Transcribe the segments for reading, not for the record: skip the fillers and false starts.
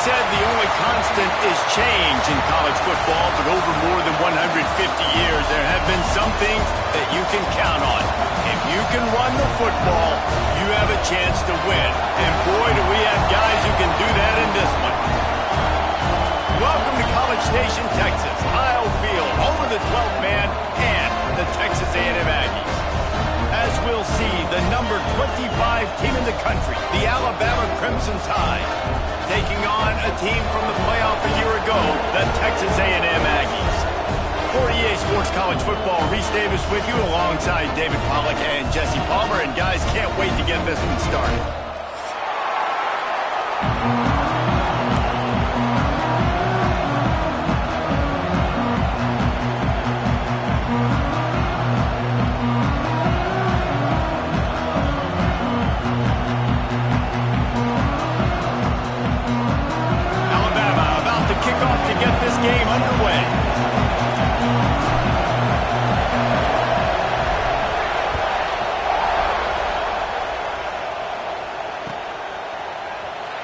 said the only constant is change in college football, but over more than 150 years, there have been some things that you can count on. If you can run the football, you have a chance to win. And boy, do we have guys who can do that in this one. Welcome to College Station, Texas. Kyle Field, home of the 12th man and the Texas A&M Aggies. As we'll see, the number 25 team in the country, the Alabama Crimson Tide, taking on a team from the playoff a year ago, the Texas A&M Aggies. For EA Sports College Football, Reese Davis with you alongside David Pollack and Jesse Palmer. And guys, can't wait to get this one started. Game underway.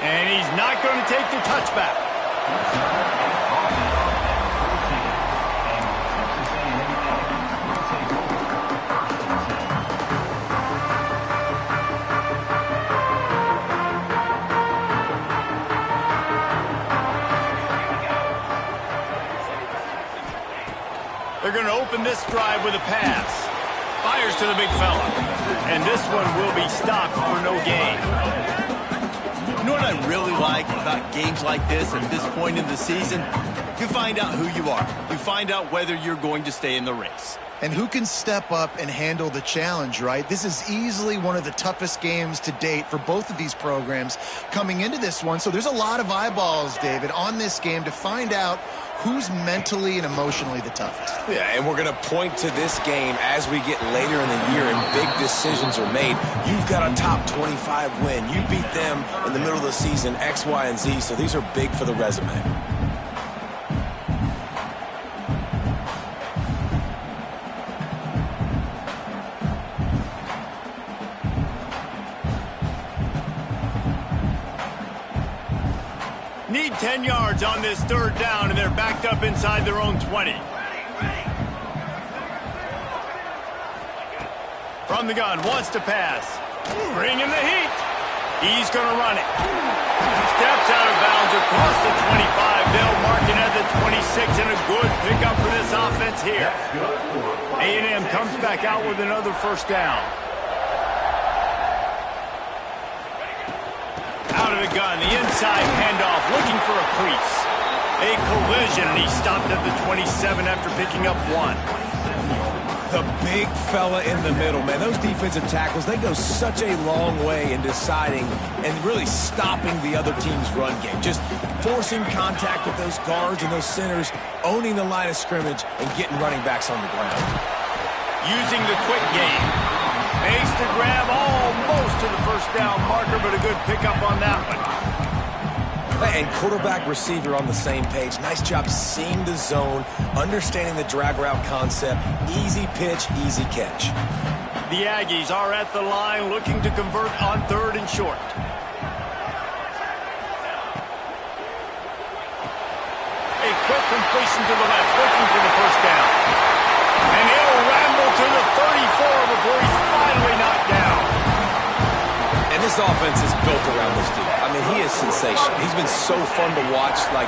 And he's not going to take the touchback. They're going to open this drive with a pass. Fires to the big fella. And this one will be stopped for no gain. You know what I really like about games like this at this point in the season? You find out who you are. You find out whether you're going to stay in the race. And who can step up and handle the challenge, right? This is easily one of the toughest games to date for both of these programs coming into this one. So there's a lot of eyeballs, David, on this game to find out who's mentally and emotionally the toughest. Yeah, and we're going to point to this game as we get later in the year and big decisions are made. You've got a top 25 win. You beat them in the middle of the season, X, Y, and Z, so these are big for the resume. Need 10 yards on this third down, and they're backed up inside their own 20. From the gun, wants to pass. Bringing the heat. He's going to run it. Steps out of bounds across the 25. They'll mark it at the 26, and a good pickup for this offense here. A&M comes back out with another first down. Out of the gun, the inside handoff, looking for a crease. A collision, and he stopped at the 27 after picking up one. The big fella in the middle, man. Those defensive tackles, they go such a long way in deciding and really stopping the other team's run game. Just forcing contact with those guards and those centers, owning the line of scrimmage, and getting running backs on the ground. Using the quick game. Makes the grab almost to the first down marker, but a good pickup on that one. And quarterback receiver on the same page. Nice job seeing the zone, understanding the drag route concept. Easy pitch, easy catch. The Aggies are at the line looking to convert on third and short. A quick completion to the left, looking for the first down. And he'll ramble to the 34 before he's finally knocked down. And this offense is built around this dude. I mean, he is sensational. He's been so fun to watch, like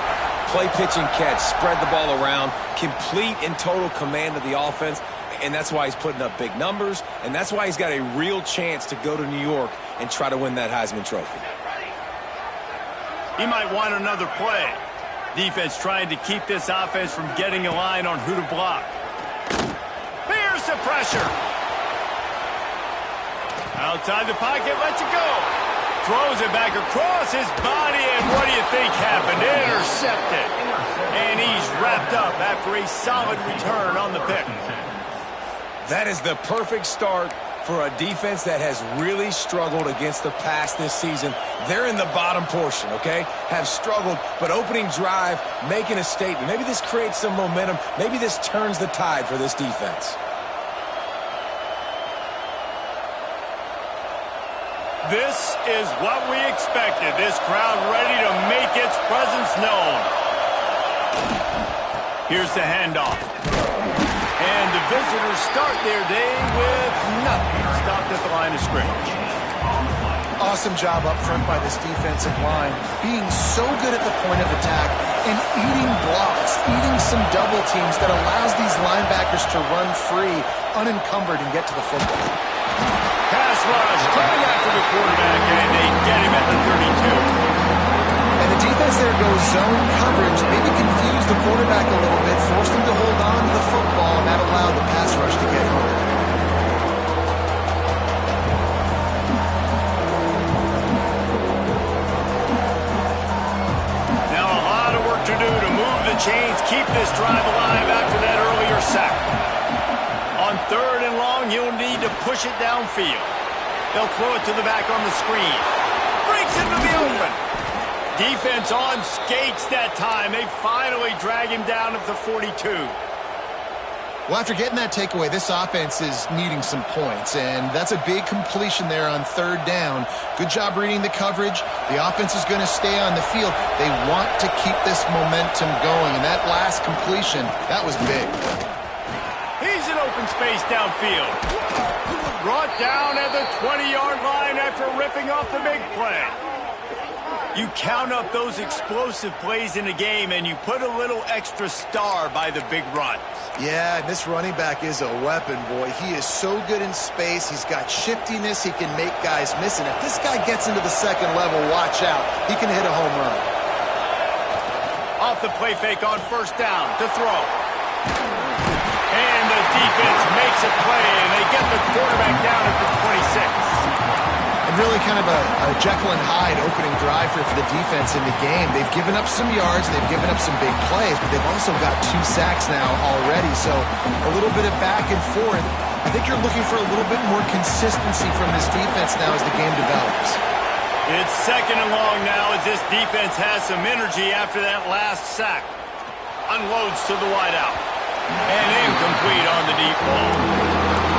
play, pitch, and catch, spread the ball around, complete and total command of the offense, and that's why he's putting up big numbers, and that's why he's got a real chance to go to New York and try to win that Heisman Trophy. He might want another play. Defense trying to keep this offense from getting a line on who to block. Here's the pressure. Outside the pocket, lets it go. Throws it back across his body, and what do you think happened? Intercepted. And he's wrapped up after a solid return on the pick. That is the perfect start for a defense that has really struggled against the pass this season. They're in the bottom portion, okay? Have struggled, but opening drive, making a statement. Maybe this creates some momentum. Maybe this turns the tide for this defense. This is what we expected. This crowd ready to make its presence known. Here's the handoff. And the visitors start their day with nothing. Stopped at the line of scrimmage. Awesome job up front by this defensive line, being so good at the point of attack and eating blocks, eating some double teams that allows these linebackers to run free, unencumbered, and get to the football. Pass rush, coming after the quarterback, and they get him at the 32. And the defense there goes zone coverage, maybe confused the quarterback a little bit, forced him to hold on to the football, and that allowed the pass rush to get home. To do to move the chains, keep this drive alive after that earlier sack. On 3rd and long, he'll need to push it downfield. They'll throw it to the back on the screen. Breaks into the open. Defense on skates that time. They finally drag him down at the 42. Well, after getting that takeaway, this offense is needing some points, and that's a big completion there on 3rd down. Good job reading the coverage. The offense is going to stay on the field. They want to keep this momentum going, and that last completion, that was big. He's in open space downfield. Brought down at the 20-yard line after ripping off the big play. You count up those explosive plays in a game, and you put a little extra star by the big runs. Yeah, this running back is a weapon, boy. He is so good in space. He's got shiftiness. He can make guys miss. And if this guy gets into the 2nd level, watch out. He can hit a home run. Off the play fake on 1st down to throw. And the defense makes a play, and they get the quarterback down at the 26. And really kind of a Jekyll and Hyde opening drive for the defense in the game. They've given up some yards, they've given up some big plays, but they've also got 2 sacks now already. So a little bit of back and forth. I think you're looking for a little bit more consistency from this defense now as the game develops. It's 2nd and long now as this defense has some energy after that last sack. Unloads to the wideout. And incomplete on the deep ball.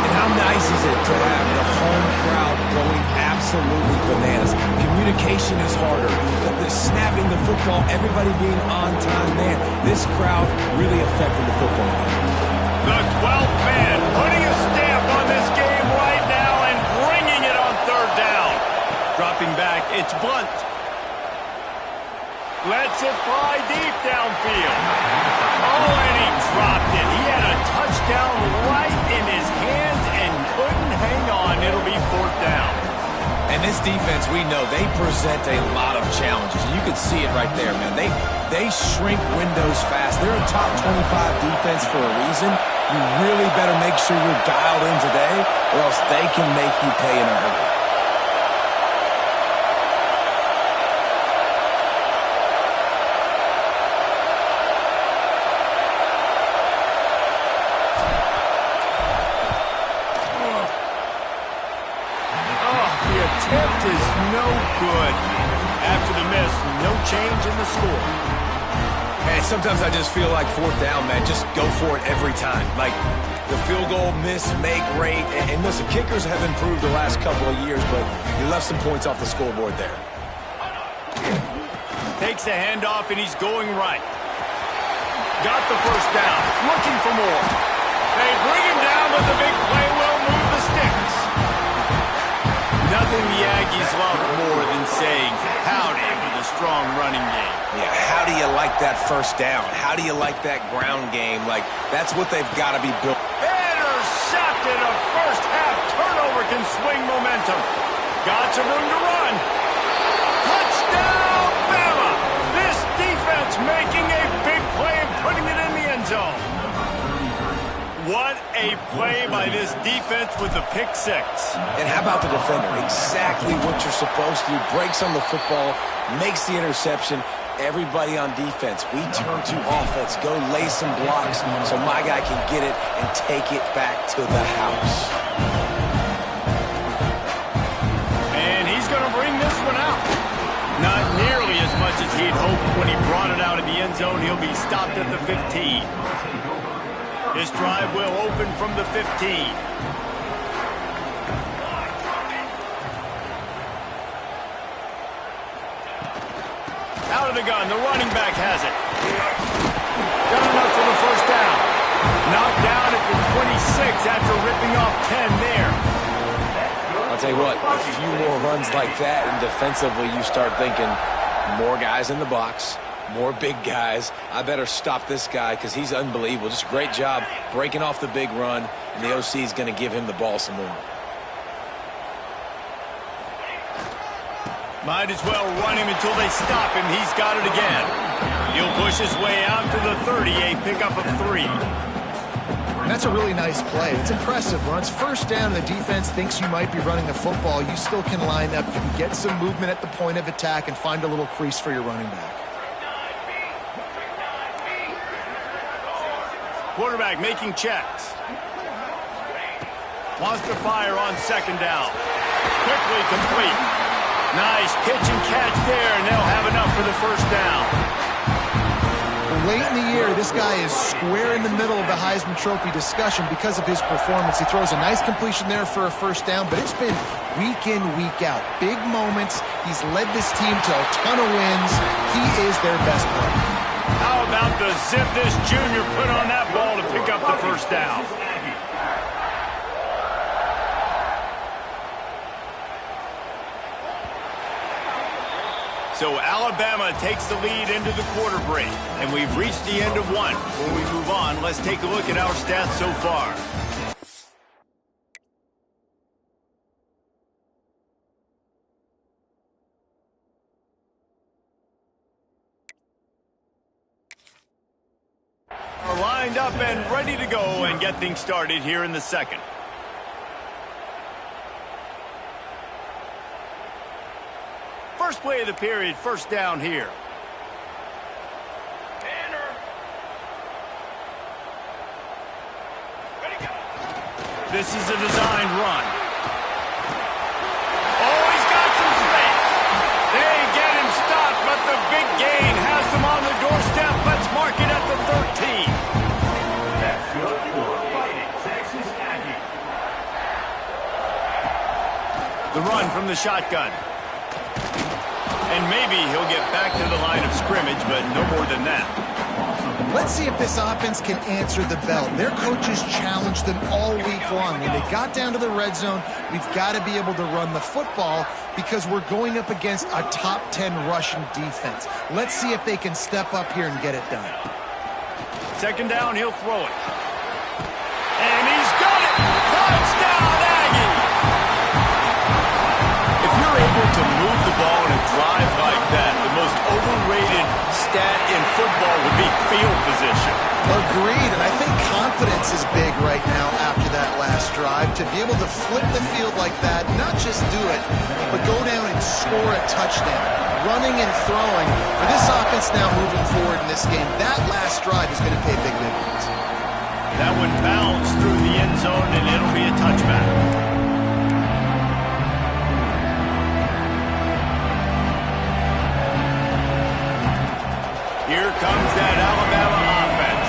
And how nice is it to have the home crowd going absolutely bananas? Communication is harder. The snapping the football, everybody being on time, man. This crowd really affecting the football game. The 12th man putting a stamp on this game right now and bringing it on 3rd down. Dropping back, it's Blunt. Lets it fly deep downfield. Oh, and he dropped it. He had a touchdown right in his hands and couldn't hang on. It'll be 4th down. And this defense, we know, they present a lot of challenges. You can see it right there, man. They shrink windows fast. They're a top 25 defense for a reason. You really better make sure you're dialed in today, or else they can make you pay in a hurry. Attempt is no good. After the miss, no change in the score. Hey, sometimes I just feel like 4th down, man. Just go for it every time. Like the field goal, miss, make rate. And listen, kickers have improved the last couple of years, but you left some points off the scoreboard there. Takes the handoff, and he's going right. Got the 1st down. Looking for more. They bring him down, but the big play will move the sticks. Nothing the Aggies love more than saying howdy with a strong running game. Yeah, how do you like that 1st down? How do you like that ground game? Like, that's what they've got to be built. Intercepted. A first-half turnover can swing momentum. Got some room to run. Touchdown, Bama! This defense making a big play and putting it in the end zone. What a play by this defense with the pick 6. And how about the defender? Exactly what you're supposed to do. Breaks on the football, makes the interception. Everybody on defense, we turn to offense. Go lay some blocks so my guy can get it and take it back to the house. And he's going to bring this one out. Not nearly as much as he'd hoped when he brought it out of the end zone. He'll be stopped at the 15. This drive will open from the 15. the gun. The running back has it. Got enough for the first down. Knocked down at the 26 after ripping off 10 there. I'll tell you what, a few more runs like that, and defensively you start thinking more guys in the box, more big guys. I better stop this guy because he's unbelievable. Just a great job breaking off the big run, and the OC is going to give him the ball some more. Might as well run him until they stop him. He's got it again. He'll push his way out to the 30, a pickup of 3. And that's a really nice play. It's impressive. When it's first down and the defense thinks you might be running the football, you still can line up. You can get some movement at the point of attack and find a little crease for your running back. Quarterback making checks. Wants to fire on second down. Quickly complete. Nice pitch and catch there, and they'll have enough for the first down. Late in the year, this guy is square in the middle of the Heisman Trophy discussion because of his performance. He throws a nice completion there for a first down, but it's been week in, week out. Big moments. He's led this team to a ton of wins. He is their best player. How about the zip this junior put on that ball to pick up the first down? So Alabama takes the lead into the quarter break, and we've reached the end of one. Before we move on, let's take a look at our stats so far. We're lined up and ready to go and get things started here in the second. First play of the period, first down here. This is a designed run. Oh, he's got some space. They get him stopped, but the big gain has him on the doorstep. Let's mark it at the 13. The run from the shotgun. And maybe he'll get back to the line of scrimmage, but no more than that. Let's see if this offense can answer the bell. Their coaches challenged them all week long. When they got down to the red zone, we've got to be able to run the football because we're going up against a top 10 rushing defense. Let's see if they can step up here and get it done. Second down, he'll throw it. And he's got it! Touchdown, Aggie! If you're able to move the ball in a drive like that, the most overrated stat in football would be field position. Agreed, and I think confidence is big right now after that last drive. To be able to flip the field like that, not just do it, but go down and score a touchdown. Running and throwing. For this offense now moving forward in this game, that last drive is going to pay big dividends. That one bounced through the end zone, and it'll be a touchback. Here comes that Alabama offense.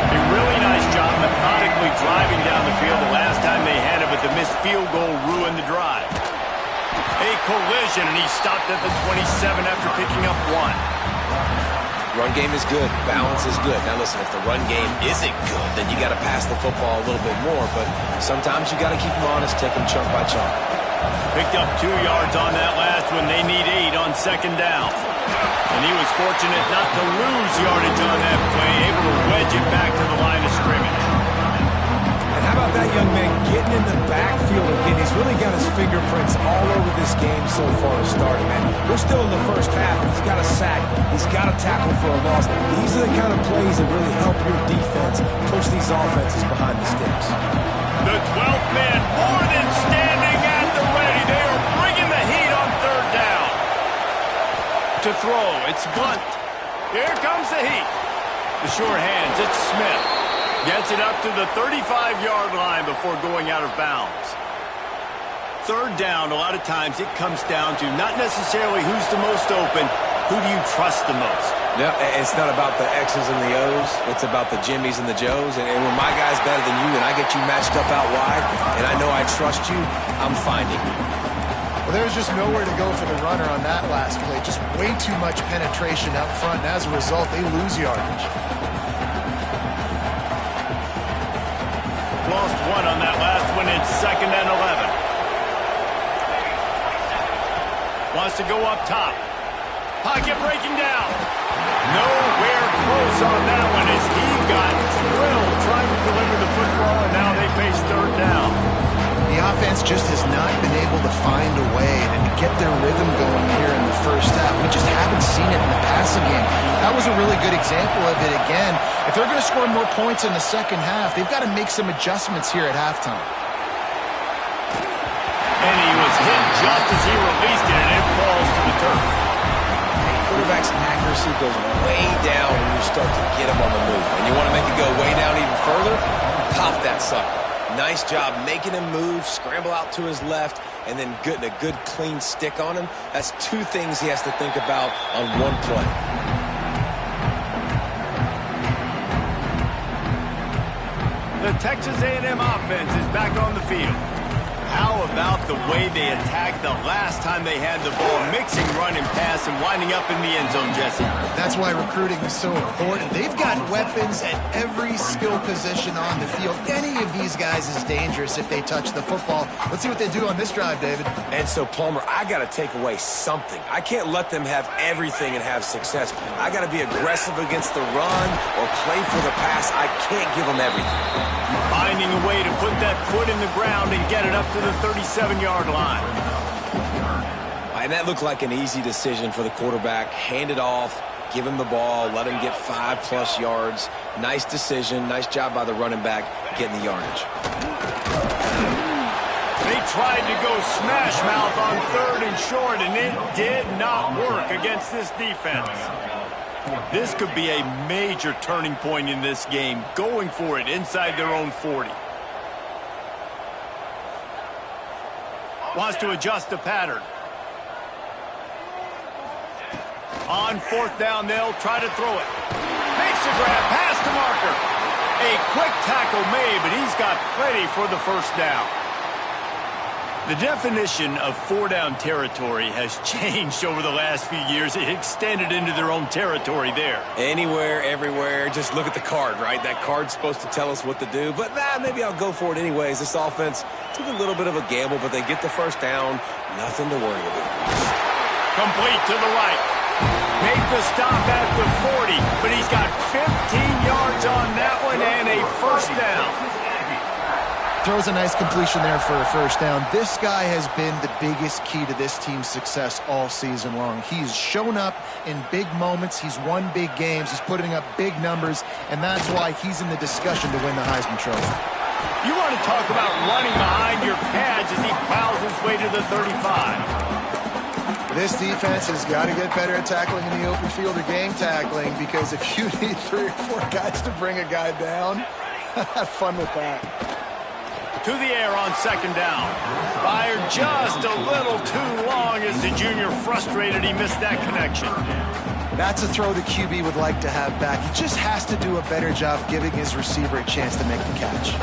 A really nice job methodically driving down the field the last time they had it, but the missed field goal ruined the drive. A collision, and he stopped at the 27 after picking up 1. Run game is good. Balance is good. Now listen, if the run game isn't good, then you got to pass the football a little bit more, but sometimes you got to keep them honest, take them chunk by chunk. Picked up 2 yards on that last one. They need 8 on second down. And he was fortunate not to lose yardage on that play, able to wedge it back to the line of scrimmage. And how about that young man getting in the backfield again? He's really got his fingerprints all over this game so far to start, man. We're still in the first half, and he's got a sack. He's got a tackle for a loss. These are the kind of plays that really help your defense push these offenses behind the sticks. The 12th man more than standing at the ready. They are bringing the heat on third down. To throw, it's Blunt. Here comes the heat. The sure hands, it's Smith. Gets it up to the 35-yard line before going out of bounds. Third down, a lot of times it comes down to not necessarily who's the most open, who do you trust the most? No, it's not about the X's and the O's. It's about the Jimmies and the Joes. And when my guy's better than you and I get you matched up out wide and I know I trust you, I'm finding you. Well, there's just nowhere to go for the runner on that last play. Just way too much penetration up front, and as a result, they lose yardage. Lost one on that last one. It's 2nd and 11. Wants to go up top. Pocket breaking down. Nowhere close on that one as he got drilled trying to deliver the football, and now they face 3rd down. The offense just has not been able to find a way to get their rhythm going here in the first half. We just haven't seen it in the passing game. That was a really good example of it again. If they're going to score more points in the second half, they've got to make some adjustments here at halftime. And he was hit just as he released it, and it falls to the turf. Quarterback's accuracy goes way down when you start to get him on the move. And you want to make it go way down even further? Pop that sucker. Nice job making him move, scramble out to his left, and then getting a good clean stick on him. That's 2 things he has to think about on one play. The Texas A&M offense is back on the field. How about the way they attacked the last time they had the ball, mixing run and pass and winding up in the end zone, Jesse? That's why recruiting is so important. They've got weapons at every skill position on the field. Any of these guys is dangerous if they touch the football. Let's see what they do on this drive, David. And so, Palmer, I got to take away something. I can't let them have everything and have success. I got to be aggressive against the run or play for the pass. I can't give them everything. Finding a way to put that foot in the ground and get it up to the 37-yard line. And that looked like an easy decision for the quarterback. Hand it off, give him the ball, let him get 5+ yards. Nice decision. Nice job by the running back getting the yardage. They tried to go smash mouth on 3rd and short, and it did not work against this defense. This could be a major turning point in this game, going for it inside their own 40. Wants to adjust the pattern. On 4th down, they'll try to throw it. Makes a grab, pass to Marker. A quick tackle made, but he's got plenty for the 1st down. The definition of 4-down territory has changed over the last few years. It extended into their own territory there. Anywhere, everywhere. Just look at the card, right? That card's supposed to tell us what to do. But maybe I'll go for it anyways. This offense took a little bit of a gamble, but they get the 1st down. Nothing to worry about. Complete to the right. Make the stop at the 40, but he's got 15 yards on that one and a 1st down. Throws a nice completion there for a 1st down. This guy has been the biggest key to this team's success all season long. He's shown up in big moments. He's won big games. He's putting up big numbers, and that's why he's in the discussion to win the Heisman Trophy. You want to talk about running behind your pads as he plows his way to the 35. This defense has got to get better at tackling in the open field or game tackling, because if you need 3 or 4 guys to bring a guy down, have fun with that. To the air on 2nd down. Fired just a little too long as the junior frustrated. He missed that connection. That's a throw the QB would like to have back. He just has to do a better job giving his receiver a chance to make the catch.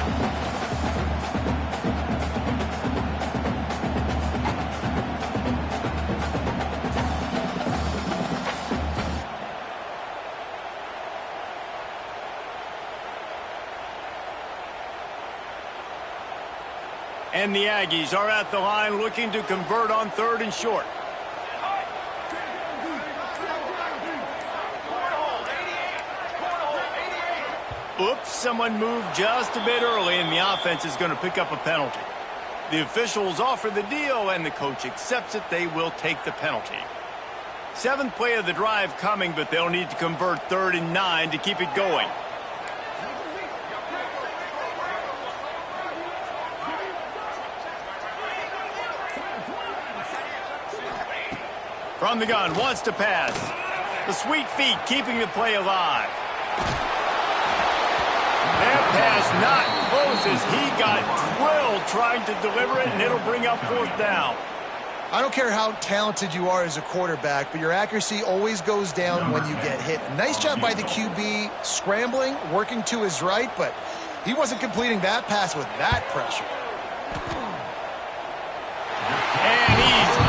And the Aggies are at the line looking to convert on 3rd and short. Oops, someone moved just a bit early, and the offense is going to pick up a penalty. The officials offer the deal, and the coach accepts it. They will take the penalty. 7th play of the drive coming, but they'll need to convert 3rd and 9 to keep it going. From the gun, wants to pass. The sweet feet keeping the play alive. That pass not close as he got drilled trying to deliver it, and it'll bring up 4th down. I don't care how talented you are as a quarterback, but your accuracy always goes down when you get hit. Nice job by the QB scrambling, working to his right, but he wasn't completing that pass with that pressure. And he's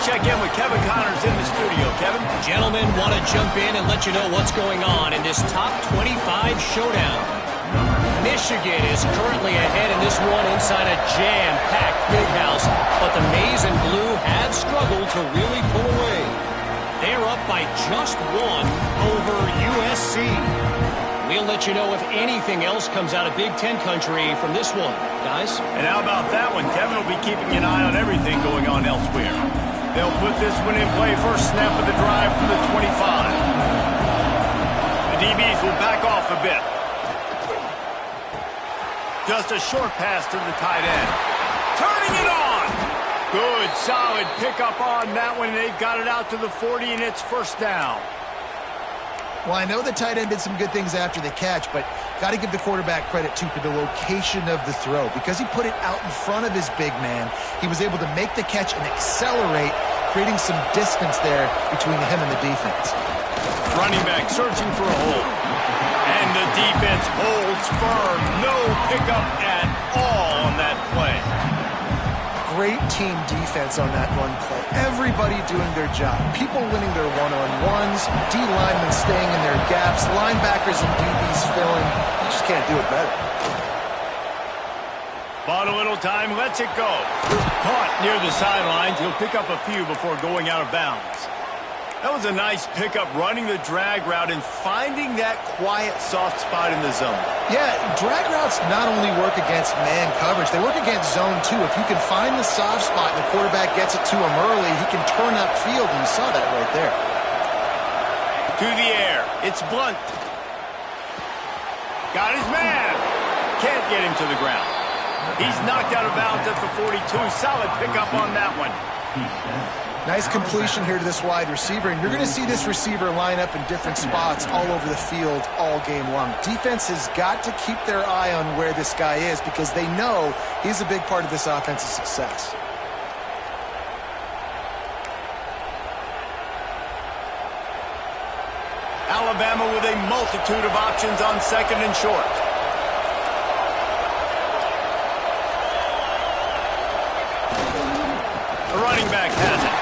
check in with Kevin Connors in the studio. Kevin? Gentlemen, want to jump in and let you know what's going on in this top 25 showdown. Michigan is currently ahead in this one inside a jam-packed big house, but the Maize and Blue have struggled to really pull away. They're up by just one over USC. We'll let you know if anything else comes out of Big Ten country from this one, guys. And how about that one? Kevin will be keeping an eye on everything going on elsewhere. They'll put this one in play. First snap of the drive from the 25. The DBs will back off a bit. Just a short pass to the tight end. Turning it on. Good, solid pickup on that one. They've got it out to the 40, and it's first down. Well, I know the tight end did some good things after the catch, but got to give the quarterback credit, too, for the location of the throw. Because he put it out in front of his big man, he was able to make the catch and accelerate, creating some distance there between him and the defense. Running back searching for a hole. And the defense holds firm. No pickup at all on that play. Great team defense on that run play. Everybody doing their job. People winning their one-on-ones, D-linemen staying in their gaps, linebackers and DBs filling. You just can't do it better. Bought a little time, lets it go. Caught near the sidelines. He'll pick up a few before going out of bounds. That was a nice pickup, running the drag route and finding that quiet, soft spot in the zone. Yeah, drag routes not only work against man coverage, they work against zone too. If you can find the soft spot and the quarterback gets it to him early, he can turn upfield, and you saw that right there. To the air. It's Blunt. Got his man. Can't get him to the ground. He's knocked out of bounds at the 42. Solid pickup on that one. Nice completion here to this wide receiver, and you're going to see this receiver line up in different spots all over the field all game long. Defense has got to keep their eye on where this guy is because they know he's a big part of this offense's success. Alabama with a multitude of options on second and short. The running back has it.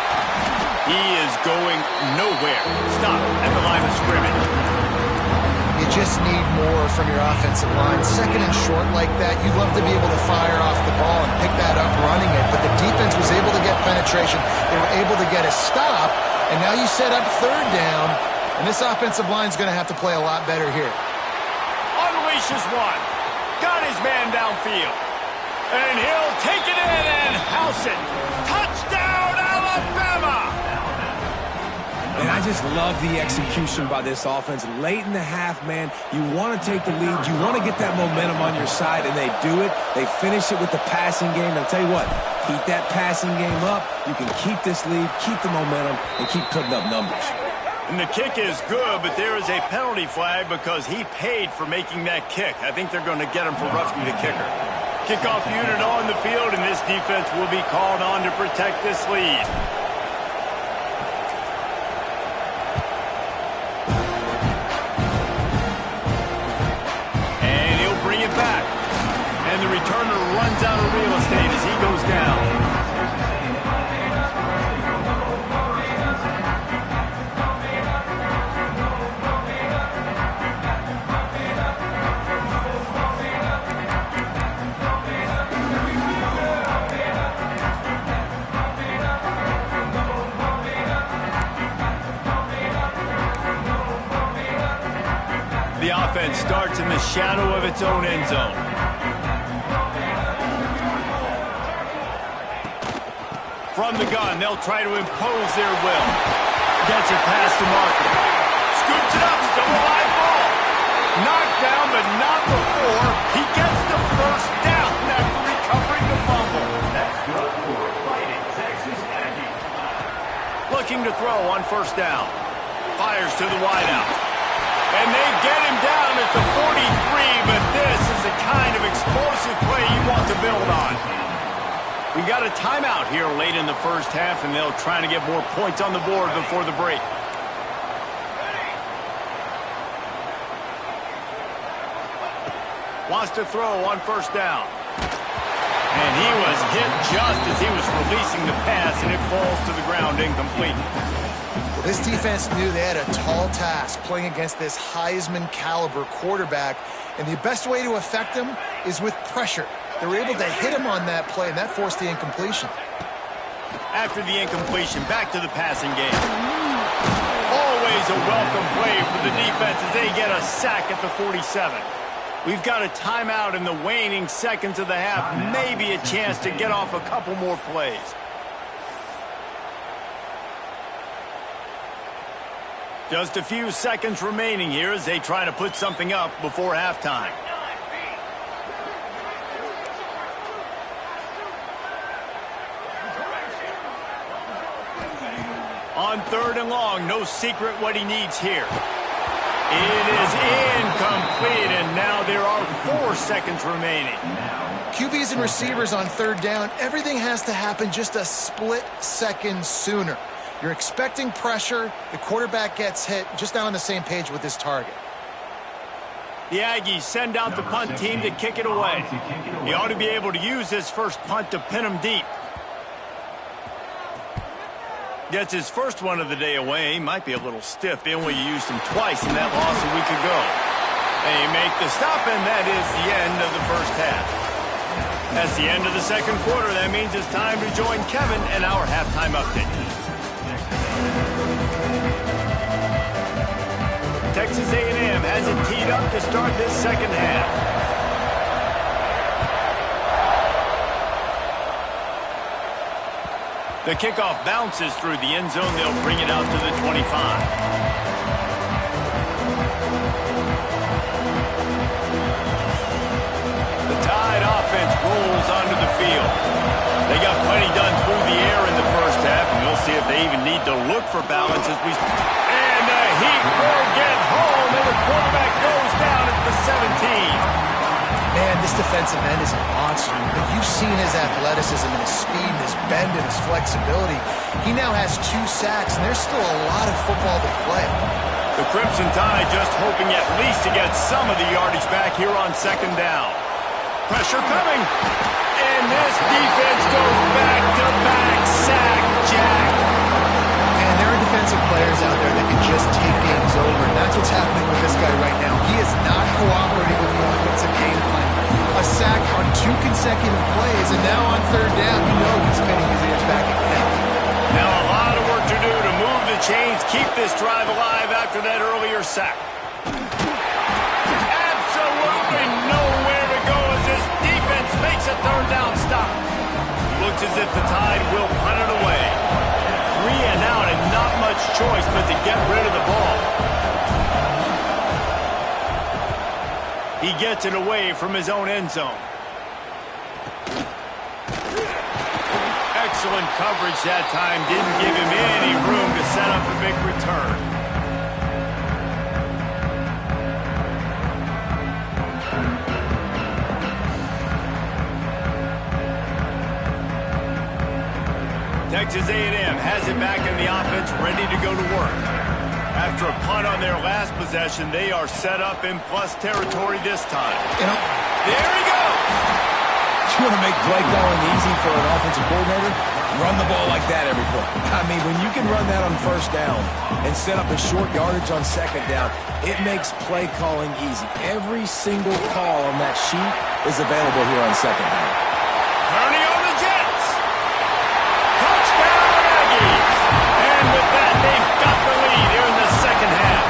He is going nowhere. Stop at the line of scrimmage. You just need more from your offensive line. Second and short like that, you'd love to be able to fire off the ball and pick that up running it, but the defense was able to get penetration. They were able to get a stop, and now you set up third down, and this offensive line is going to have to play a lot better here. Unleashes one. Got his man downfield. And he'll take it in and house it. Touchdown, Alabama! And I just love the execution by this offense. Late in the half, man, you want to take the lead. You want to get that momentum on your side, and they do it. They finish it with the passing game. And I'll tell you what, keep that passing game up. You can keep this lead, keep the momentum, and keep putting up numbers. And the kick is good, but there is a penalty flag because he paid for making that kick. I think they're going to get him for roughing the kicker. Kickoff unit on the field, and this defense will be called on to protect this lead. And he'll bring it back. And the returner runs out of real estate as he goes down. The offense starts in the shadow of its own end zone. From the gun, they'll try to impose their will. Gets it past the marker. Scoops it up, still a live ball. Knocked down, but not before he gets the first down after recovering the fumble. Looking to throw on first down. Fires to the wideout. And they get him down at the 43, but this is the kind of explosive play you want to build on. We got a timeout here late in the first half, and they'll try to get more points on the board before the break. Wants to throw on first down. And he was hit just as he was releasing the pass, and it falls to the ground incomplete. Well, this defense knew they had a tall task playing against this Heisman caliber quarterback, and the best way to affect him is with pressure. They were able to hit him on that play, and that forced the incompletion. After the incompletion, back to the passing game. Always a welcome play for the defense as they get a sack at the 47. We've got a timeout in the waning seconds of the half. Maybe a chance to get off a couple more plays. Just a few seconds remaining here as they try to put something up before halftime. On 3rd and long, no secret what he needs here. It is incomplete, and now there are 4 seconds remaining. QBs and receivers on 3rd down, everything has to happen just a split second sooner. You're expecting pressure, the quarterback gets hit, just not on the same page with his target. The Aggies send out the punt team to kick it away. He ought to be able to use this first punt to pin him deep. Gets his first one of the day away. He might be a little stiff. They only used him twice in that loss a week ago. They make the stop, and that is the end of the first half. That's the end of the second quarter. That means it's time to join Kevin and our halftime update. Texas A&M has it teed up to start this second half. The kickoff bounces through the end zone. They'll bring it out to the 25. The Tide offense rolls onto the field. They got plenty done through the air in the first half, and we'll see if they even need to look for balance as we... And the Heat will get home, and the quarterback goes down at the 17. Man, this defensive end is a monster, but you've seen his athleticism and his speed and his bend and his flexibility. He now has 2 sacks, and there's still a lot of football to play. The Crimson Tide just hoping at least to get some of the yardage back here on 2nd down. Pressure coming, and this defense goes back-to-back sack jack. And there are defensive players out there that can just take games over, and that's what's happening with this guy right now. He is not cooperating with the offensive game plan. A sack on 2 consecutive plays, and now on 3rd down, you know he's pinning his ears back again. Now a lot of work to do to move the chains, keep this drive alive after that earlier sack. Absolutely nowhere to go as this defense makes a 3rd down stop. Looks as if the Tide will punt it away. 3 and out and not much choice but to get rid of the ball. He gets it away from his own end zone. Excellent coverage that time. Didn't give him any room to set up a big return. Texas A&M has it back in the offense, ready to go to work. After a punt on their last possession, they are set up in plus territory this time. You know, there he goes. You want to make play calling easy for an offensive coordinator? Run the ball like that every play. I mean, when you can run that on 1st down and set up a short yardage on 2nd down, it makes play calling easy. Every single call on that sheet is available here on 2nd down. Kearney on the Jets. Touchdown, Aggies. And with that, they've got the lead here in the second half.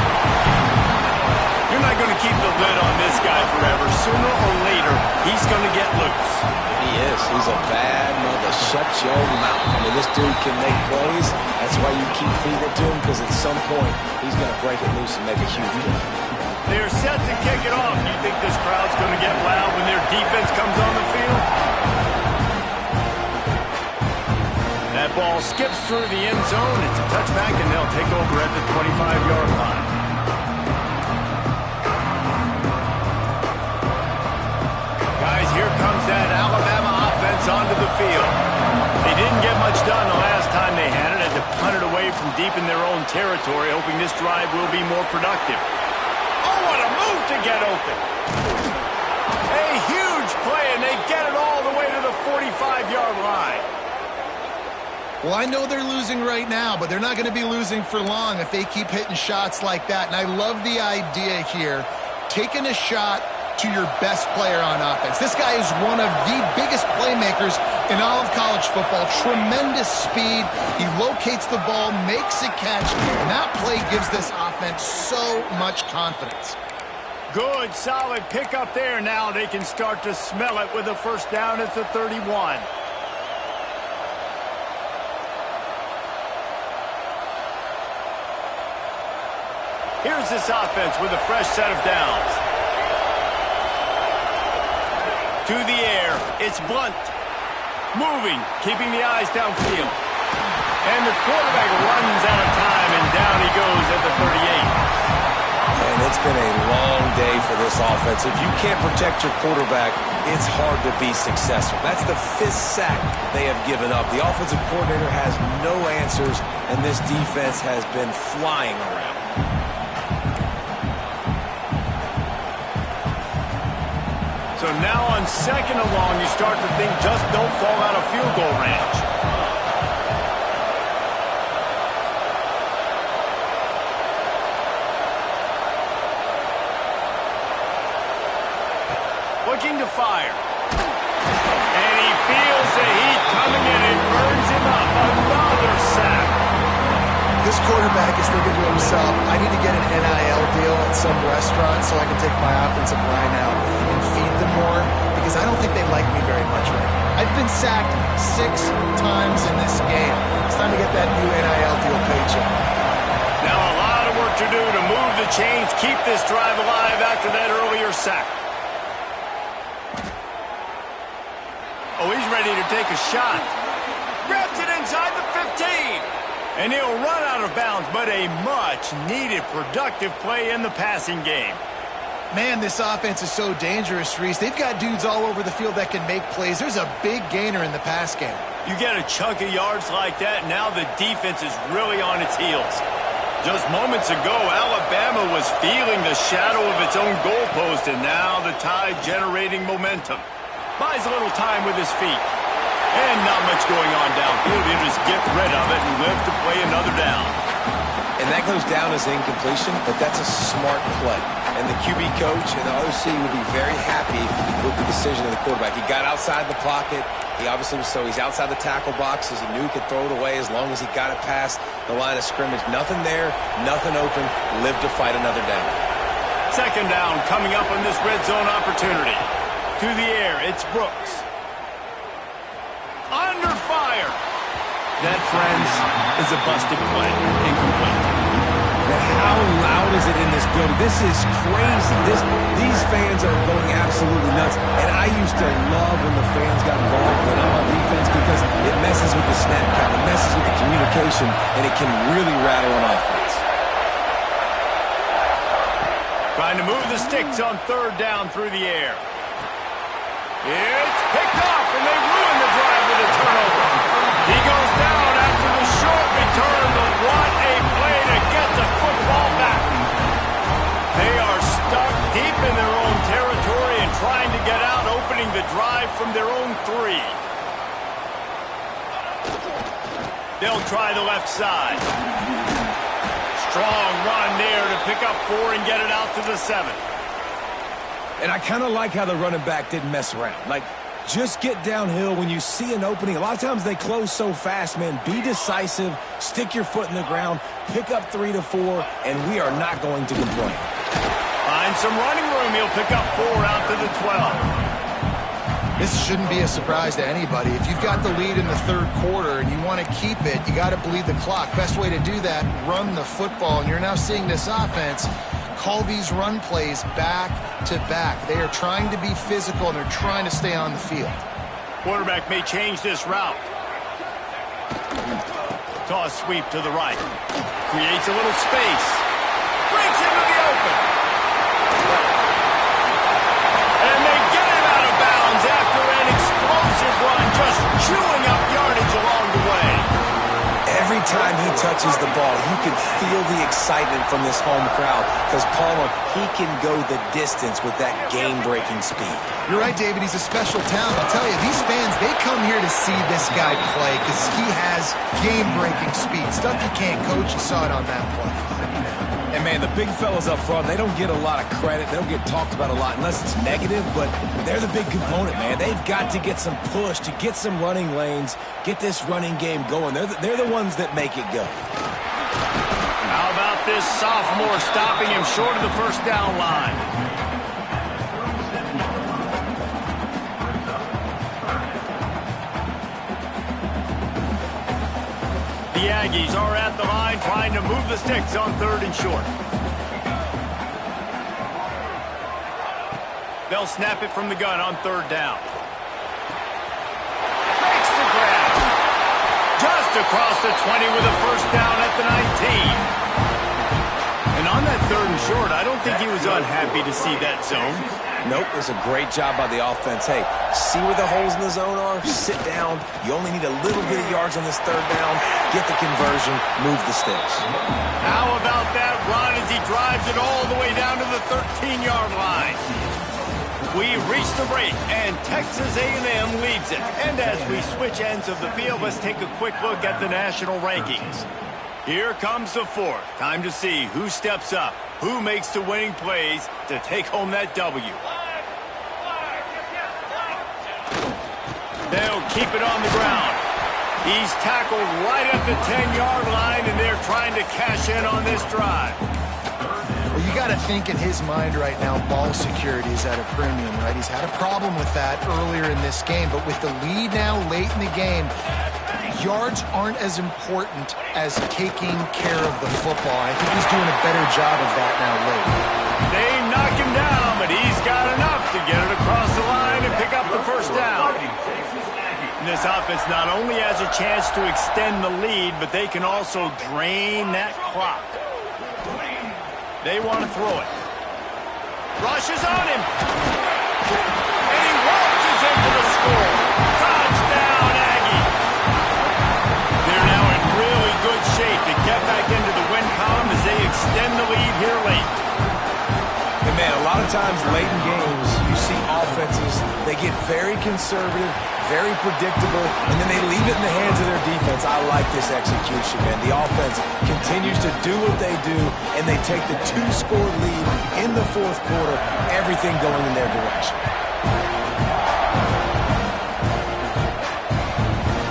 You're not going to keep the lid on this guy forever. Sooner or later, he's going to get loose. He is. He's a bad mother. Shut your mouth. I mean, this dude can make plays. That's why you keep feeding it to him, because at some point, he's going to break it loose and make a huge play. They're set to kick it off. Do you think this crowd's going to get loud when their defense comes on the field? That ball skips through the end zone. It's a touchback, and they'll take over at the 25-yard line. Guys, here comes that Alabama offense onto the field. They didn't get much done the last time they had it. Had to punt it away from deep in their own territory, hoping this drive will be more productive. Oh, what a move to get open. A huge play, and they get it all the way to the 45. Well, I know they're losing right now, but they're not going to be losing for long if they keep hitting shots like that. And I love the idea here, taking a shot to your best player on offense. This guy is one of the biggest playmakers in all of college football. Tremendous speed. He locates the ball, makes a catch, and that play gives this offense so much confidence. Good, solid pickup there. Now they can start to smell it with a first down at the 31. Here's this offense with a fresh set of downs. To the air, it's Blunt. Moving, keeping the eyes downfield. And the quarterback runs out of time, and down he goes at the 38. And it's been a long day for this offense. If you can't protect your quarterback, it's hard to be successful. That's the 5th sack they have given up. The offensive coordinator has no answers, and this defense has been flying around. So now on 2nd and long, you start to think just don't fall out of field goal range. Looking to fire. And he feels the heat coming in and burns him up. Another sack. This quarterback is thinking to himself, I need to get an NIL deal at some restaurant so I can take my offensive line out and feed them more, because I don't think they like me very much right now. I've been sacked 6 times in this game. It's time to get that new NIL deal paycheck. Now a lot of work to do to move the chains, keep this drive alive after that earlier sack. Oh, he's ready to take a shot. Grabs it inside the 15. And he'll run out of bounds, but a much-needed productive play in the passing game. Man, this offense is so dangerous, Reese. They've got dudes all over the field that can make plays. There's a big gainer in the pass game. You get a chunk of yards like that, now the defense is really on its heels. Just moments ago, Alabama was feeling the shadow of its own goalpost, and now the Tide generating momentum. Buys a little time with his feet. And not much going on downfield. He'll just get rid of it and live to play another down. And that goes down as incompletion, but that's a smart play. And the QB coach and the OC will be very happy with the decision of the quarterback. He got outside the pocket. He obviously was he's outside the tackle boxes. He knew he could throw it away as long as he got it past the line of scrimmage. Nothing there, nothing open. Live to fight another down. 2nd down coming up on this red zone opportunity. To the air, it's Brooks. Under fire. That, friends, is a busted play. Incomplete. But how loud is it in this building? This is crazy. These fans are going absolutely nuts. And I used to love when the fans got involved when I'm on defense, because it messes with the snap count, it messes with the communication, and it can really rattle an offense. Trying to move the sticks on 3rd down through the air. It's picked off, and they ruin the drive with a turnover. He goes down after the short return, but what a play to get the football back. They are stuck deep in their own territory and trying to get out, opening the drive from their own 3. They'll try the left side. Strong run there to pick up 4 and get it out to the 7. And I kind of like how the running back didn't mess around. Like, just get downhill when you see an opening. A lot of times they close so fast, man. Be decisive, stick your foot in the ground, pick up 3 to 4, and we are not going to complain. Find some running room. He'll pick up 4 out to the 12. This shouldn't be a surprise to anybody. If you've got the lead in the 3rd quarter and you want to keep it, you got to bleed the clock. Best way to do that, run the football. And you're now seeing this offense call these run plays back to back. They are trying to be physical, and they're trying to stay on the field. Quarterback may change this route. Toss sweep to the right. Creates a little space. Breaks into the open. And they get him out of bounds after an explosive run, just chewing up yardage along the way. Every time he touches the ball, you can feel the excitement from this home crowd because Palmer, he can go the distance with that game-breaking speed. You're right, David. He's a special talent. I'll tell you, these fans, they come here to see this guy play because he has game-breaking speed. Stuff you can't coach. You saw it on that play. And, man, the big fellas up front, they don't get a lot of credit. They don't get talked about a lot unless it's negative, but they're the big component, man. They've got to get some push, to get some running lanes, get this running game going. They're the ones that make it go. How about this sophomore stopping him short of the first down line? The Aggies are at the line trying to move the sticks on 3rd and short. They'll snap it from the gun on 3rd down. Makes the grab. Just across the 20 with a first down at the 19. And on that 3rd and short, I don't think he was unhappy to see that zone. Nope, it was a great job by the offense. Hey, see where the holes in the zone are? Sit down. You only need a little bit of yards on this 3rd down. Get the conversion. Move the sticks. How about that run as he drives it all the way down to the 13-yard line? We reach the break, and Texas A&M leads it. And as we switch ends of the field, let's take a quick look at the national rankings. Here comes the 4th. Time to see who steps up, who makes the winning plays to take home that W. They'll keep it on the ground. He's tackled right at the 10-yard line, and they're trying to cash in on this drive. Well, you got to think in his mind right now, ball security is at a premium, right? He's had a problem with that earlier in this game, but with the lead now late in the game, yards aren't as important as taking care of the football. I think he's doing a better job of that now late. They knock him down, but he's got enough to get it across the line and pick up the first down. And this offense not only has a chance to extend the lead, but they can also drain that clock. They want to throw it. Rushes on him. And he waltzes in for the score. Touchdown, Aggie. They're now in really good shape to get back into the win column as they extend the lead here late. And, man, a lot of times late in games, you see offenses, they get very conservative, very predictable, and then they leave it in the hands of their defense. I like this execution, man. The offense continues to do what they do, and they take the 2-score lead in the 4th quarter, everything going in their direction.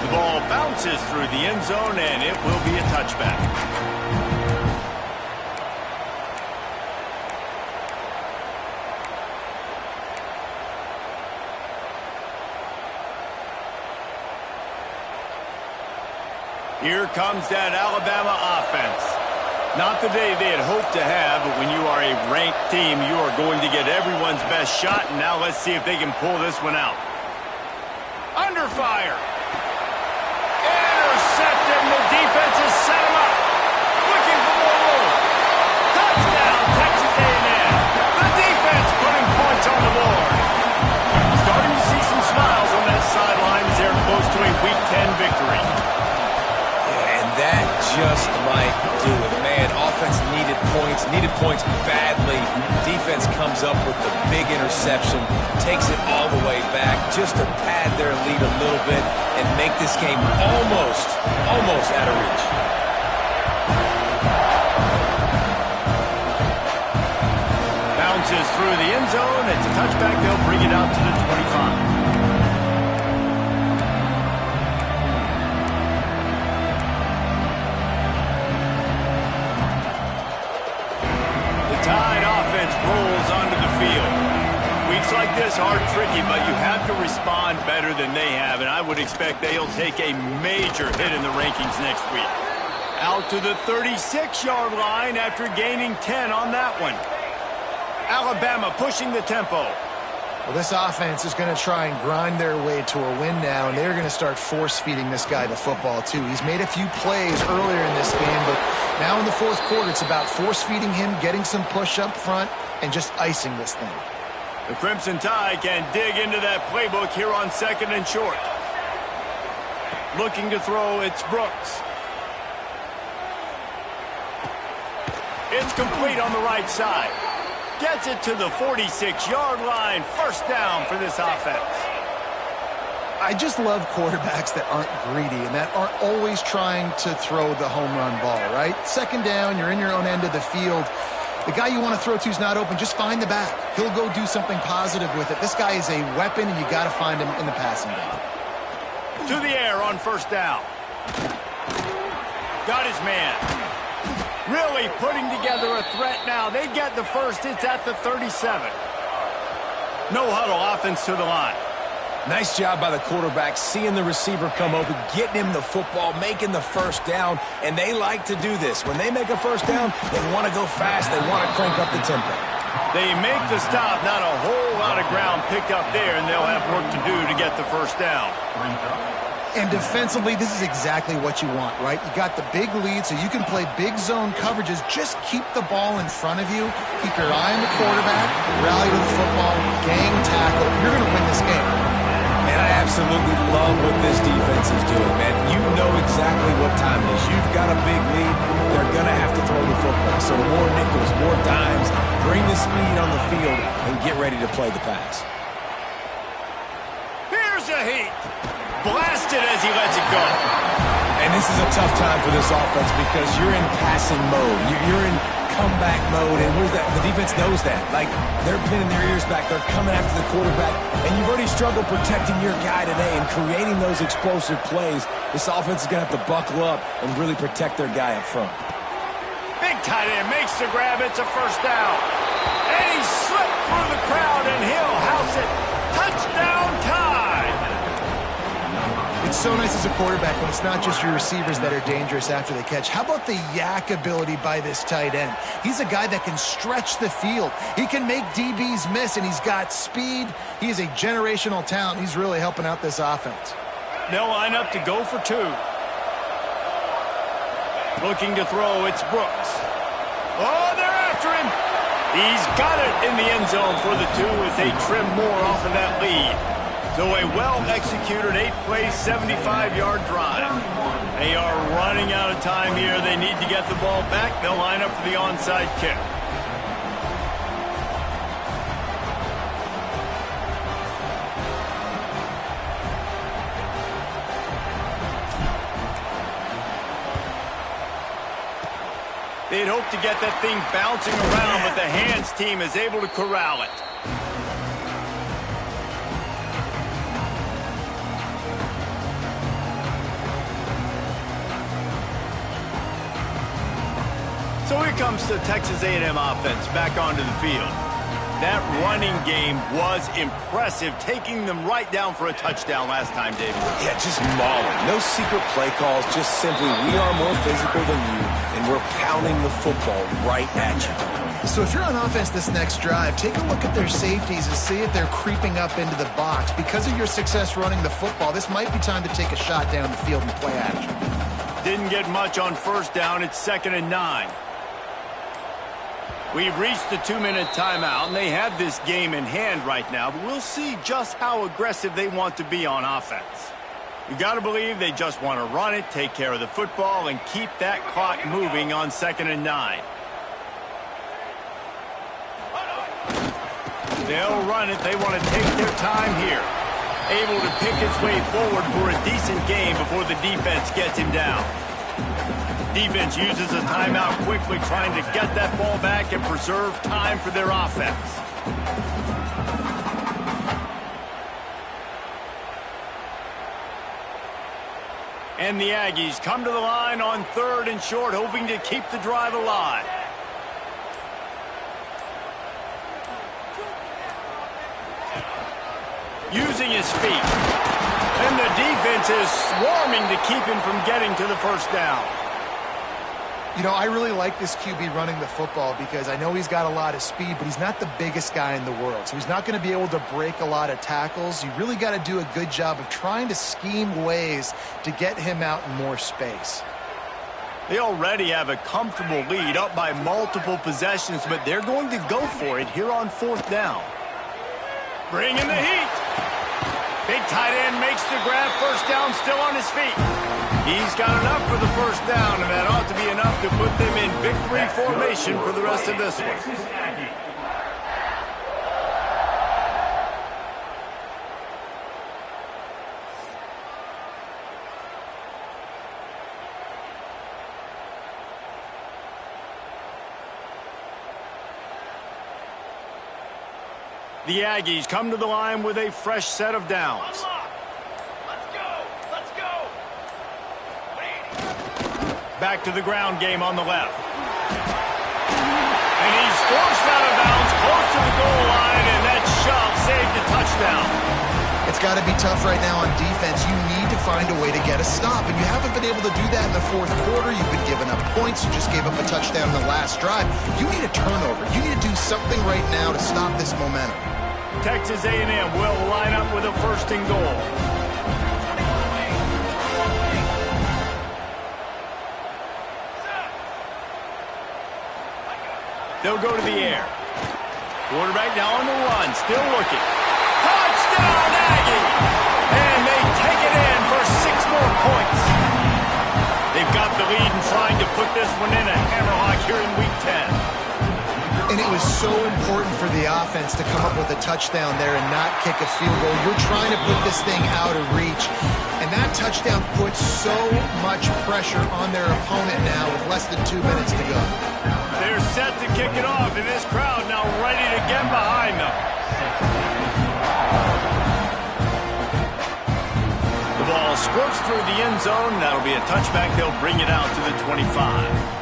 The ball bounces through the end zone, and it will be a touchback. Here comes that Alabama offense. Not the day they had hoped to have, but when you are a ranked team, you are going to get everyone's best shot, and now let's see if they can pull this one out. Under fire. Intercepted, and the defense has set him up. Looking for more room. Touchdown, Texas A&M. The defense putting points on the board. Starting to see some smiles on that sideline as they're close to a Week 10 victory. That just might do it. Man, offense needed points badly. Defense comes up with the big interception, takes it all the way back just to pad their lead a little bit and make this game almost out of reach. Bounces through the end zone. It's a touchback. They'll bring it out to the 25. Tide offense rolls onto the field. Weeks like this are tricky, but you have to respond better than they have, and I would expect they'll take a major hit in the rankings next week. Out to the 36-yard line after gaining 10 on that one. Alabama pushing the tempo. Well, this offense is going to try and grind their way to a win now, and they're going to start force-feeding this guy the football, too. He's made a few plays earlier in this game, but now in the 4th quarter, it's about force-feeding him, getting some push up front, and just icing this thing. The Crimson Tide can dig into that playbook here on 2nd and short. Looking to throw, it's Brooks. It's complete on the right side. Gets it to the 46-yard line. First down for this offense. I just love quarterbacks that aren't greedy and that aren't always trying to throw the home run ball, right? Second down, you're in your own end of the field. The guy you want to throw to is not open. Just find the back. He'll go do something positive with it. This guy is a weapon, and you got to find him in the passing game. To the air on first down. Got his man. Really putting together a threat now. They get the first. It's at the 37. No huddle offense to the line. Nice job by the quarterback, seeing the receiver come open, getting him the football, making the first down, and they like to do this. When they make a first down, they want to go fast, they want to crank up the tempo. They make the stop, not a whole lot of ground picked up there, and they'll have work to do to get the first down. And defensively, this is exactly what you want, right? You got the big lead, so you can play big zone coverages. Just keep the ball in front of you. Keep your eye on the quarterback, rally to the football, gang tackle. You're going to win this game. And I absolutely love what this defense is doing, man. You know exactly what time it is. You've got a big lead. They're going to have to throw the football. So more nickels, more dimes, bring the speed on the field, and get ready to play the pass. Here's a heat. Blasted as he lets it go. And this is a tough time for this offense because you're in passing mode. You're in comeback mode, and the defense knows that. Like, they're pinning their ears back. They're coming after the quarterback, and you've already struggled protecting your guy today and creating those explosive plays. This offense is going to have to buckle up and really protect their guy up front. Big tight end makes the grab. It's a first down. And he slipped through the crowd, and he'll house it. Touchdown time. It's so nice as a quarterback when it's not just your receivers that are dangerous after the catch. How about the yak ability by this tight end? He's a guy that can stretch the field. He can make DBs miss, and he's got speed. He is a generational talent. He's really helping out this offense. They'll line up to go for two. Looking to throw, it's Brooks. Oh, they're after him. He's got it in the end zone for the two as they trim more off of that lead. So a well-executed 8-play, 75-yard drive. They are running out of time here. They need to get the ball back. They'll line up for the onside kick. They'd hope to get that thing bouncing around, but the hands team is able to corral it. So here comes the Texas A&M offense back onto the field. That running game was impressive, taking them right down for a touchdown last time, David. Yeah, just mauling. No secret play calls, just simply we are more physical than you, and we're pounding the football right at you. So if you're on offense this next drive, take a look at their safeties and see if they're creeping up into the box. Because of your success running the football, this might be time to take a shot down the field and play action. Didn't get much on first down. It's 2nd and 9. We've reached the 2-minute timeout, and they have this game in hand right now, but we'll see just how aggressive they want to be on offense. You got to believe they just want to run it, take care of the football, and keep that clock moving on 2nd and 9. They'll run it. They want to take their time here. Able to pick his way forward for a decent game before the defense gets him down. Defense uses a timeout quickly, trying to get that ball back and preserve time for their offense. And the Aggies come to the line on 3rd and short, hoping to keep the drive alive. Using his feet. And the defense is swarming to keep him from getting to the first down. You know, I really like this QB running the football because I know he's got a lot of speed, but he's not the biggest guy in the world. So he's not going to be able to break a lot of tackles. You really got to do a good job of trying to scheme ways to get him out in more space. They already have a comfortable lead up by multiple possessions, but they're going to go for it here on 4th down. Bring in the heat. Big tight end makes the grab. First down, still on his feet. He's got enough for the first down, and that ought to be enough to put them in victory formation for the rest of this one. The Aggies come to the line with a fresh set of downs. Let's go! Let's go! Back to the ground game on the left. And he's forced out of bounds close to the goal line, and that shove saved a touchdown. It's got to be tough right now on defense. You need to find a way to get a stop, and you haven't been able to do that in the fourth quarter. You've been giving up points. You just gave up a touchdown in the last drive. You need a turnover. You need to do something right now to stop this momentum. Texas A&M will line up with a first and goal. They'll go to the air. Quarterback now on the run, still looking. Touchdown, Aggie! And they take it in for 6 more points. They've got the lead and trying to put this one in a hammerlock here in Week 10. And it was so important for the offense to come up with a touchdown there and not kick a field goal. You're trying to put this thing out of reach. And that touchdown puts so much pressure on their opponent now with less than 2 minutes to go. They're set to kick it off, and this crowd now ready to get behind them. The ball squirts through the end zone. That'll be a touchback. They'll bring it out to the 25.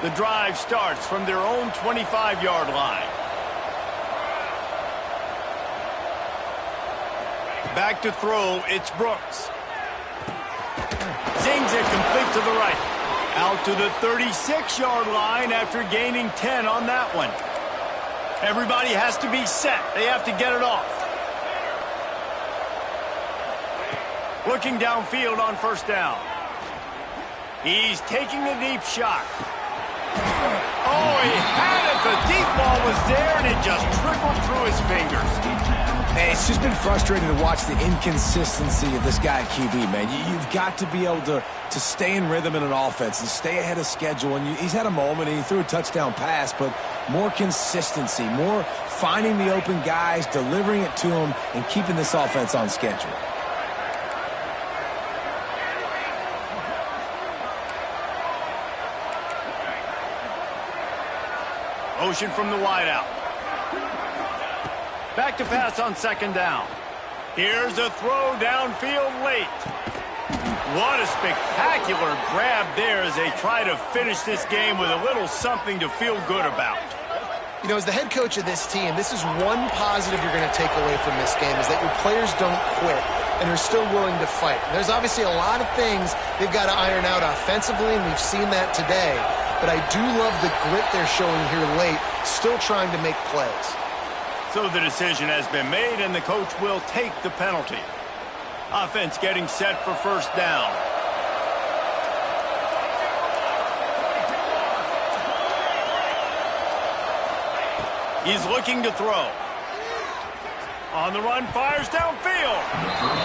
The drive starts from their own 25-yard line. Back to throw, it's Brooks. Zings it complete to the right. Out to the 36-yard line after gaining 10 on that one. Everybody has to be set. They have to get it off. Looking downfield on first down. He's taking a deep shot. Oh, he had it. The deep ball was there, and it just trickled through his fingers. Hey, it's just been frustrating to watch the inconsistency of this guy at QB, man. You've got to be able to stay in rhythm in an offense and stay ahead of schedule. And he's had a moment, and he threw a touchdown pass, but more consistency, more finding the open guys, delivering it to them, and keeping this offense on schedule. Motion from the wideout. Back to pass on second down. Here's a throw downfield late. What a spectacular grab there as they try to finish this game with a little something to feel good about. You know, as the head coach of this team, this is one positive you're going to take away from this game, is that your players don't quit and are still willing to fight. And there's obviously a lot of things they've got to iron out offensively, and we've seen that today. But I do love the grit they're showing here late, still trying to make plays. So the decision has been made, and the coach will take the penalty. Offense getting set for first down. He's looking to throw. On the run, fires downfield.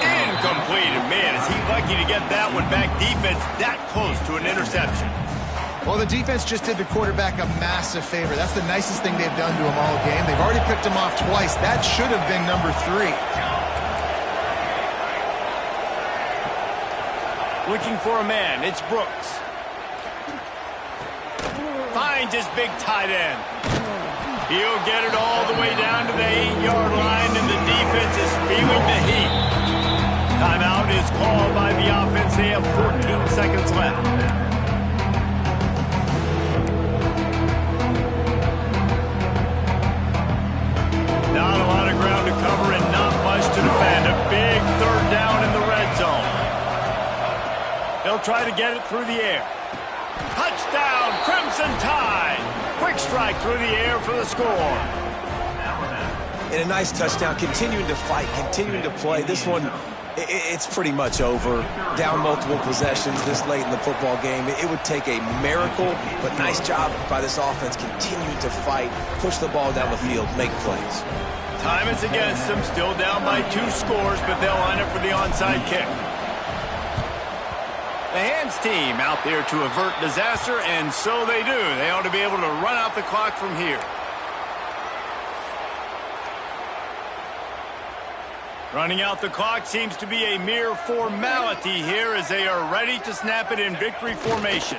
Incomplete. And man, is he lucky to get that one back. Defense that close to an interception. Well, the defense just did the quarterback a massive favor. That's the nicest thing they've done to him all game. They've already picked him off twice. That should have been number 3. Looking for a man. It's Brooks. Finds his big tight end. He'll get it all the way down to the 8-yard line, and the defense is feeling the heat. Timeout is called by the offense. They have 14 seconds left. Not a lot of ground to cover and not much to defend. A big third down in the red zone. They'll try to get it through the air. Touchdown, Crimson Tide. Quick strike through the air for the score. And a nice touchdown, continuing to fight, continuing to play. This one, it's pretty much over. Down multiple possessions this late in the football game. It would take a miracle, but nice job by this offense continuing to fight, push the ball down the field, make plays. Time is against them, still down by 2 scores, but they'll line up for the onside kick. The hands team out there to avert disaster, and so they do. They ought to be able to run out the clock from here. Running out the clock seems to be a mere formality here as they are ready to snap it in victory formation.